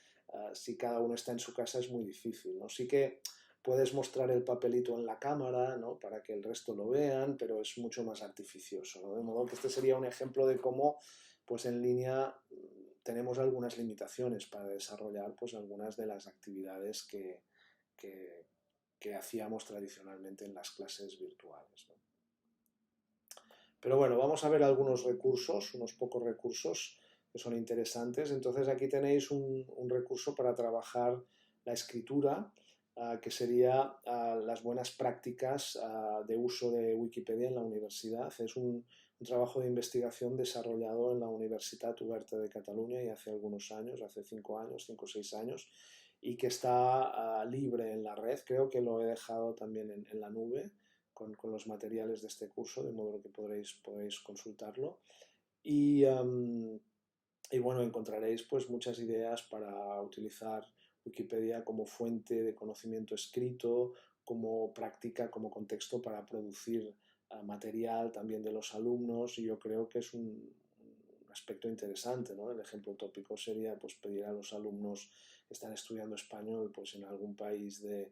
si cada uno está en su casa es muy difícil, ¿no? Sí que puedes mostrar el papelito en la cámara, ¿no? Para que el resto lo vean, pero es mucho más artificioso, ¿no? De modo que este sería un ejemplo de cómo, pues en línea tenemos algunas limitaciones para desarrollar, pues algunas de las actividades que, que hacíamos tradicionalmente en las clases virtuales, ¿no? Pero bueno, vamos a ver algunos recursos, unos pocos recursos que son interesantes. Entonces aquí tenéis un recurso para trabajar la escritura, que sería las buenas prácticas de uso de Wikipedia en la universidad. Es un trabajo de investigación desarrollado en la Universitat Oberta de Cataluña y hace algunos años, hace 5 o 6 años, y que está libre en la red. Creo que lo he dejado también en la nube con los materiales de este curso, de modo que podréis consultarlo. Y bueno, encontraréis pues muchas ideas para utilizar Wikipedia como fuente de conocimiento escrito, como práctica, como contexto para producir material también de los alumnos, y yo creo que es un aspecto interesante, ¿no? El ejemplo tópico sería pues pedir a los alumnos que están estudiando español pues en algún país de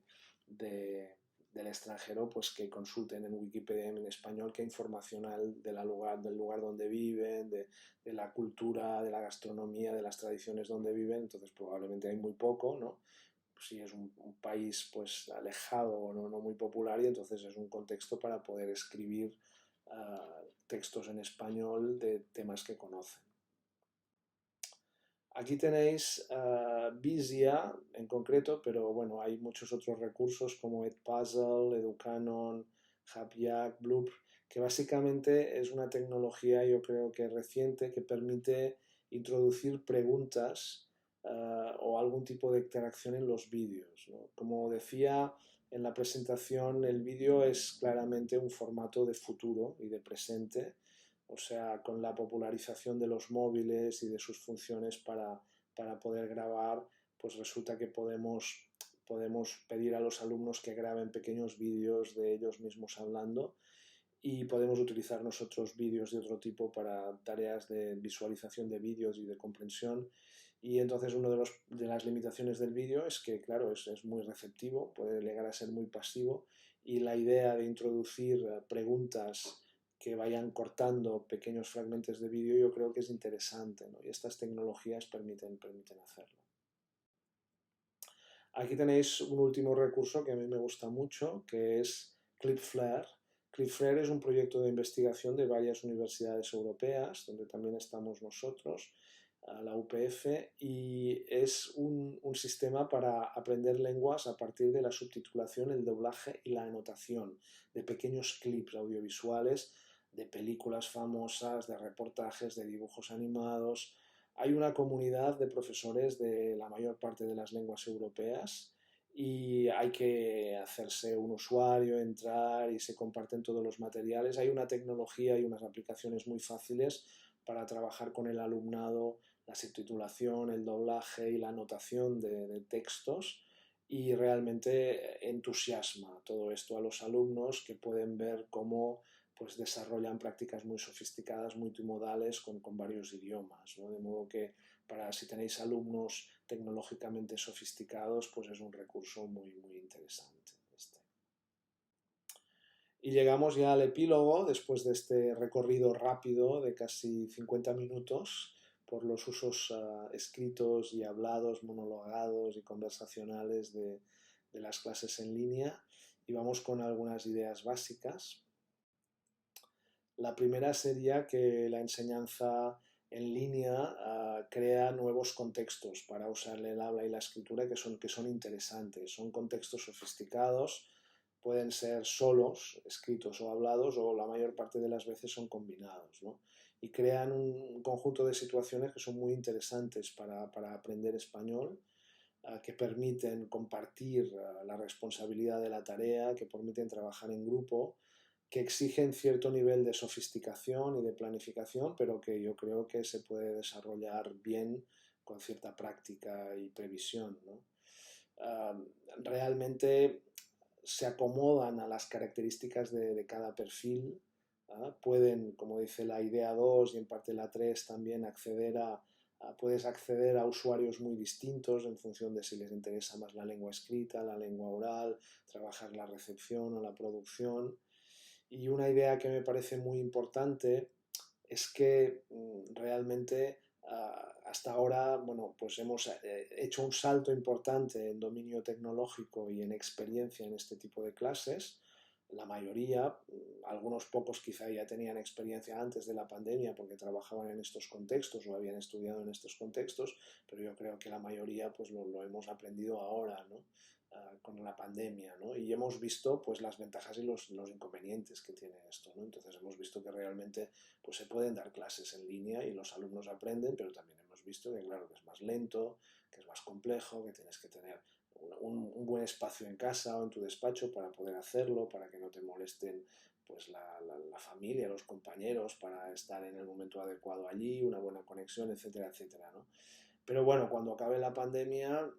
del extranjero, pues que consulten en Wikipedia en español qué información hay del lugar donde viven, de la cultura, de la gastronomía, de las tradiciones donde viven. Entonces probablemente hay muy poco, ¿no? Si es un país pues alejado o no muy popular, y entonces es un contexto para poder escribir textos en español de temas que conocen. Aquí tenéis Visia en concreto, pero bueno, hay muchos otros recursos como Edpuzzle, Educanon, HapYak, Bloop, que básicamente es una tecnología, yo creo que reciente, que permite introducir preguntas o algún tipo de interacción en los vídeos, ¿no? Como decía en la presentación, el vídeo es claramente un formato de futuro y de presente. O sea, con la popularización de los móviles y de sus funciones para poder grabar, pues resulta que podemos pedir a los alumnos que graben pequeños vídeos de ellos mismos hablando, y podemos utilizar nosotros vídeos de otro tipo para tareas de visualización de vídeos y de comprensión. Y entonces una de las limitaciones del vídeo es que, claro, es muy receptivo, puede llegar a ser muy pasivo, y la idea de introducir preguntas que vayan cortando pequeños fragmentos de vídeo yo creo que es interesante, ¿no? Y estas tecnologías permiten hacerlo. Aquí tenéis un último recurso que a mí me gusta mucho, que es Clipflare. Clipflare es un proyecto de investigación de varias universidades europeas, donde también estamos nosotros, la UPF, y es un sistema para aprender lenguas a partir de la subtitulación, el doblaje y la anotación de pequeños clips audiovisuales de películas famosas, de reportajes, de dibujos animados. Hay una comunidad de profesores de la mayor parte de las lenguas europeas, y hay que hacerse un usuario, entrar, y se comparten todos los materiales. Hay una tecnología y unas aplicaciones muy fáciles para trabajar con el alumnado, la subtitulación, el doblaje y la anotación de textos, y realmente entusiasma todo esto a los alumnos, que pueden ver cómo pues desarrollan prácticas muy sofisticadas, multimodales, con varios idiomas, ¿no? De modo que si tenéis alumnos tecnológicamente sofisticados, pues es un recurso muy interesante. Y llegamos ya al epílogo, después de este recorrido rápido de casi 50 minutos por los usos escritos y hablados, monologados y conversacionales de las clases en línea, y vamos con algunas ideas básicas. La primera sería que la enseñanza en línea crea nuevos contextos para usar el habla y la escritura que son interesantes. Son contextos sofisticados, pueden ser solos, escritos o hablados, o la mayor parte de las veces son combinados, ¿no? Y crean un conjunto de situaciones que son muy interesantes para aprender español, que permiten compartir la responsabilidad de la tarea, que permiten trabajar en grupo, que exigen cierto nivel de sofisticación y de planificación, pero que yo creo que se puede desarrollar bien con cierta práctica y previsión, ¿no? Realmente se acomodan a las características de cada perfil. Pueden, como dice la idea 2 y en parte la 3, también acceder a puedes acceder a usuarios muy distintos en función de si les interesa más la lengua escrita, la lengua oral, trabajar la recepción o la producción. Y una idea que me parece muy importante es que realmente hasta ahora, bueno, pues hemos hecho un salto importante en dominio tecnológico y en experiencia en este tipo de clases. La mayoría, algunos pocos quizá ya tenían experiencia antes de la pandemia porque trabajaban en estos contextos o habían estudiado en estos contextos, pero yo creo que la mayoría pues lo hemos aprendido ahora, ¿no? Con la pandemia, ¿no? Y hemos visto pues las ventajas y los inconvenientes que tiene esto, ¿no? Entonces hemos visto que realmente pues se pueden dar clases en línea y los alumnos aprenden, pero también hemos visto que claro que es más lento, que es más complejo, que tienes que tener un buen espacio en casa o en tu despacho para poder hacerlo, para que no te molesten pues la familia, los compañeros, para estar en el momento adecuado allí, una buena conexión, etcétera, etcétera, ¿no? Pero bueno, cuando acabe la pandemia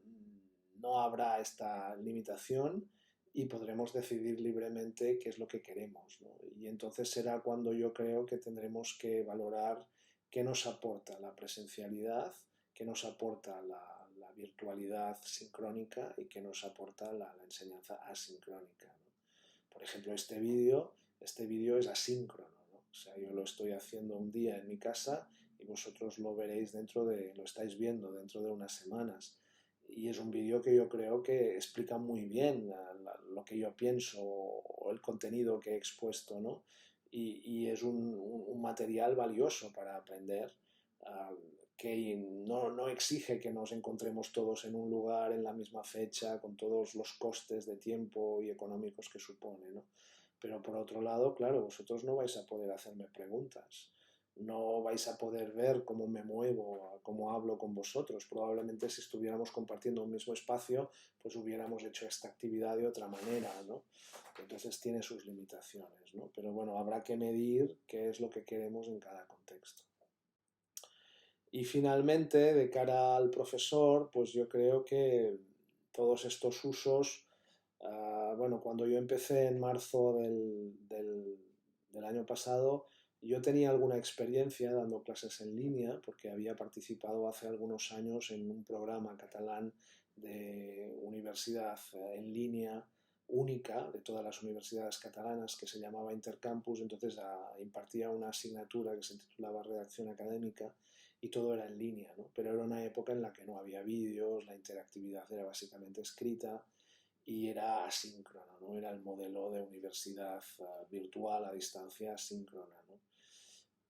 no habrá esta limitación y podremos decidir libremente qué es lo que queremos, ¿no? Y entonces será cuando yo creo que tendremos que valorar qué nos aporta la presencialidad, qué nos aporta la virtualidad sincrónica y qué nos aporta la enseñanza asincrónica, ¿no? Por ejemplo, este vídeo es asíncrono, ¿no? O sea, yo lo estoy haciendo un día en mi casa y vosotros lo veréis lo estáis viendo dentro de unas semanas. Y es un vídeo que yo creo que explica muy bien lo que yo pienso o el contenido que he expuesto, ¿no? Y es un material valioso para aprender, uh, que no exige que nos encontremos todos en un lugar en la misma fecha, con todos los costes de tiempo y económicos que supone, ¿no? Pero por otro lado, claro, vosotros no vais a poder hacerme preguntas, no vais a poder ver cómo me muevo, cómo hablo con vosotros. Probablemente si estuviéramos compartiendo un mismo espacio, pues hubiéramos hecho esta actividad de otra manera, ¿no? Entonces tiene sus limitaciones, ¿no? Pero bueno, habrá que medir qué es lo que queremos en cada contexto. Y finalmente, de cara al profesor, pues yo creo que todos estos usos, bueno, cuando yo empecé en marzo del año pasado, yo tenía alguna experiencia dando clases en línea porque había participado hace algunos años en un programa catalán de universidad en línea única de todas las universidades catalanas que se llamaba Intercampus, entonces impartía una asignatura que se titulaba Redacción Académica y todo era en línea, ¿no? Pero era una época en la que no había vídeos, la interactividad era básicamente escrita y era asíncrona, ¿no? Era el modelo de universidad virtual a distancia asíncrona, ¿no?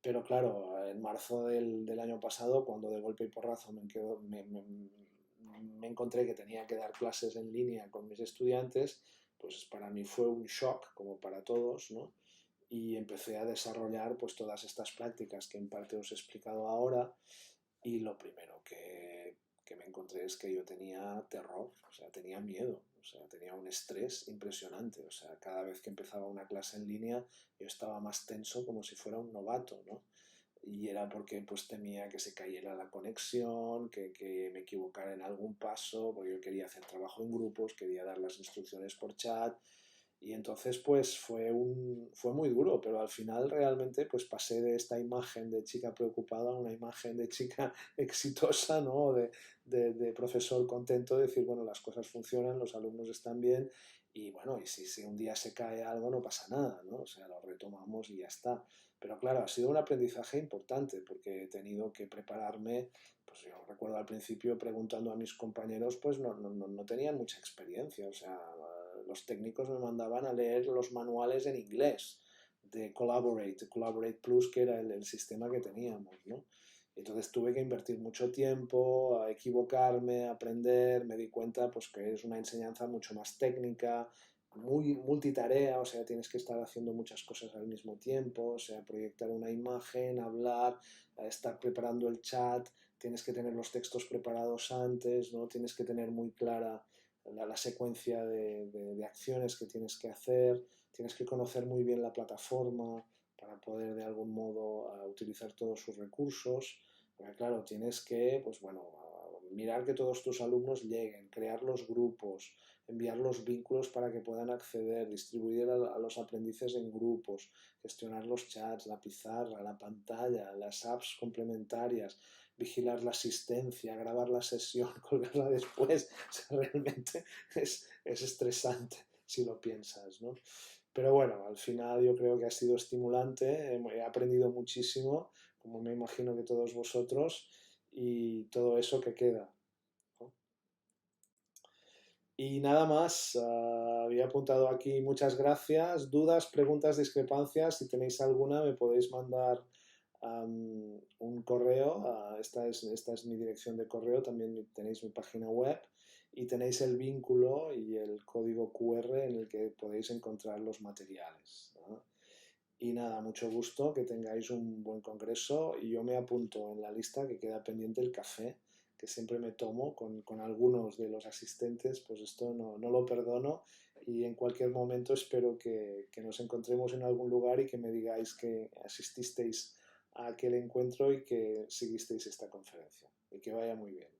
Pero claro, en marzo del año pasado, cuando de golpe y porrazo me encontré que tenía que dar clases en línea con mis estudiantes, pues para mí fue un shock, como para todos, ¿no? Y empecé a desarrollar pues todas estas prácticas que en parte os he explicado ahora y lo primero que me encontré es que yo tenía terror, o sea, tenía miedo, o sea, tenía un estrés impresionante, o sea, cada vez que empezaba una clase en línea yo estaba más tenso como si fuera un novato, ¿no? Y era porque pues temía que se cayera la conexión, que me equivocara en algún paso, porque yo quería hacer trabajo en grupos, quería dar las instrucciones por chat y entonces pues fue muy duro, pero al final realmente pues pasé de esta imagen de chica preocupada a una imagen de chica exitosa, ¿no? De profesor contento de decir, bueno, las cosas funcionan, los alumnos están bien y bueno, y si un día se cae algo no pasa nada, ¿no? O sea, lo retomamos y ya está. Pero claro, ha sido un aprendizaje importante porque he tenido que prepararme, pues yo recuerdo al principio preguntando a mis compañeros, pues no tenían mucha experiencia, o sea, los técnicos me mandaban a leer los manuales en inglés de Collaborate Plus, que era el sistema que teníamos, ¿no? Entonces tuve que invertir mucho tiempo, a equivocarme, a aprender, me di cuenta pues que es una enseñanza mucho más técnica, muy multitarea, o sea, tienes que estar haciendo muchas cosas al mismo tiempo, o sea, proyectar una imagen, hablar, estar preparando el chat, tienes que tener los textos preparados antes, ¿no? Tienes que tener muy clara la secuencia de acciones que tienes que hacer, tienes que conocer muy bien la plataforma para poder de algún modo utilizar todos sus recursos, porque claro, tienes que, pues bueno, mirar que todos tus alumnos lleguen, crear los grupos, enviar los vínculos para que puedan acceder, distribuir a los aprendices en grupos, gestionar los chats, la pizarra, la pantalla, las apps complementarias, vigilar la asistencia, grabar la sesión, colgarla después. O sea, realmente es estresante si lo piensas, ¿no? Pero bueno, al final yo creo que ha sido estimulante, he aprendido muchísimo, como me imagino que todos vosotros, y todo eso que queda, ¿no? Y nada más, había apuntado aquí muchas gracias, dudas, preguntas, discrepancias, si tenéis alguna me podéis mandar un correo, esta es mi dirección de correo, también tenéis mi página web y tenéis el vínculo y el código QR en el que podéis encontrar los materiales, ¿no? Y nada, mucho gusto, que tengáis un buen congreso y yo me apunto en la lista que queda pendiente el café, que siempre me tomo con algunos de los asistentes, pues esto no lo perdono y en cualquier momento espero que nos encontremos en algún lugar y que me digáis que asististeis a aquel encuentro y que seguisteis esta conferencia y que vaya muy bien.